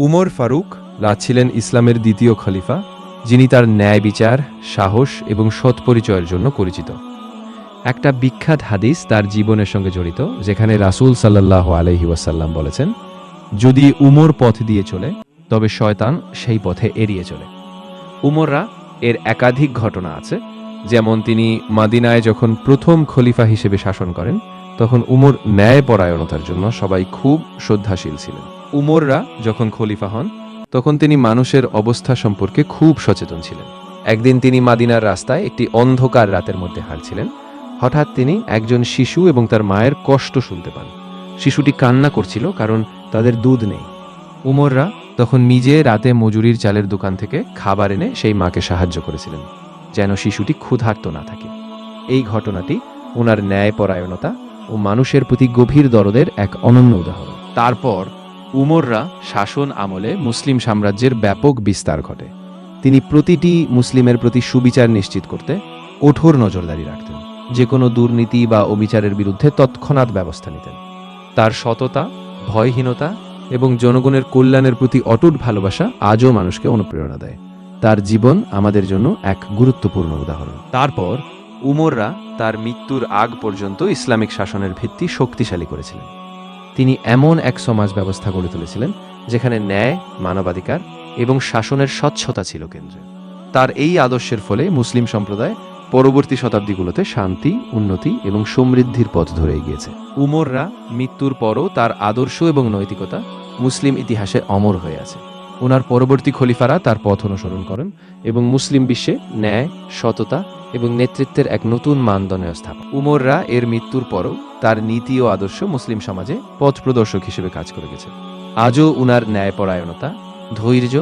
উমর ফারুক ছিলেন ইসলামের দ্বিতীয় খলিফা, যিনি তার ন্যায় বিচার, সাহস এবং সৎ পরিচয়ের জন্য পরিচিত। একটা বিখ্যাত হাদিস তার জীবনের সঙ্গে জড়িত, যেখানে রাসূল সাল্লাল্লাহু আলাইহি ওয়াসাল্লাম বলেছেন, যদি উমর পথ দিয়ে চলে তবে শয়তান সেই পথে এড়িয়ে চলে। উমররা এর একাধিক ঘটনা আছে, যেমন তিনি মাদিনায় যখন প্রথম খলিফা হিসেবে শাসন করেন, তখন উমর ন্যায়পরায়ণতার জন্য সবাই খুব শ্রদ্ধাশীল ছিলেন। উমররা যখন খলিফা হন, তখন তিনি মানুষের অবস্থা সম্পর্কে খুব সচেতন ছিলেন। একদিন তিনি মাদিনার রাস্তায় একটি অন্ধকার রাতের মধ্যে হাঁটছিলেন। হঠাৎ তিনি একজন শিশু এবং তার মায়ের কষ্ট শুনতে পান। শিশুটি কান্না করছিল কারণ তাদের দুধ নেই। উমররা তখন নিজে রাতে মজুরির চালের দোকান থেকে খাবার এনে সেই মাকে সাহায্য করেছিলেন, যেন শিশুটি ক্ষুধার্ত না থাকে। এই ঘটনাটি ওনার ন্যায়পরায়ণতা ও মানুষের প্রতি গভীর দরদের এক অনন্য উদাহরণ। তারপর উমররা শাসন আমলে মুসলিম সাম্রাজ্যের ব্যাপক বিস্তার ঘটে। তিনি প্রতিটি মুসলিমের প্রতি সুবিচার নিশ্চিত করতে কঠোর নজরদারি রাখতেন। যে কোনো দুর্নীতি বা অবিচারের বিরুদ্ধে তৎক্ষণাৎ ব্যবস্থা নিতেন। তার সততা, ভয়হীনতা এবং জনগণের কল্যাণের প্রতি অটুট ভালোবাসা আজও মানুষকে অনুপ্রেরণা দেয়। তার জীবন আমাদের জন্য এক গুরুত্বপূর্ণ উদাহরণ। তারপর উমররা তার মৃত্যুর আগ পর্যন্ত ইসলামিক শাসনের ভিত্তি শক্তিশালী করেছিলেন। তিনি এমন এক সমাজ ব্যবস্থা গড়ে তুলেছিলেন যেখানে ন্যায়, মানবাধিকার এবং শাসনের স্বচ্ছতা ছিল কেন্দ্রে। তার এই আদর্শের ফলে মুসলিম সম্প্রদায় পরবর্তী শতাব্দীগুলোতে শান্তি, উন্নতি এবং সমৃদ্ধির পথ ধরে এগিয়েছে। উমররা মৃত্যুর পরও তার আদর্শ এবং নৈতিকতা মুসলিম ইতিহাসে অমর হয়ে আছে। ওনার পরবর্তী খলিফারা তার পথ অনুসরণ করেন এবং মুসলিম বিশ্বে ন্যায়, সততা এবং নেতৃত্বের এক নতুন মানদণ্ড স্থাপন। উমররা এর মৃত্যুর পরও তার নীতি ও আদর্শ মুসলিম সমাজে পথ প্রদর্শক হিসেবে কাজ করে গেছে। আজও উনার ন্যায়পরায়ণতা, ধৈর্য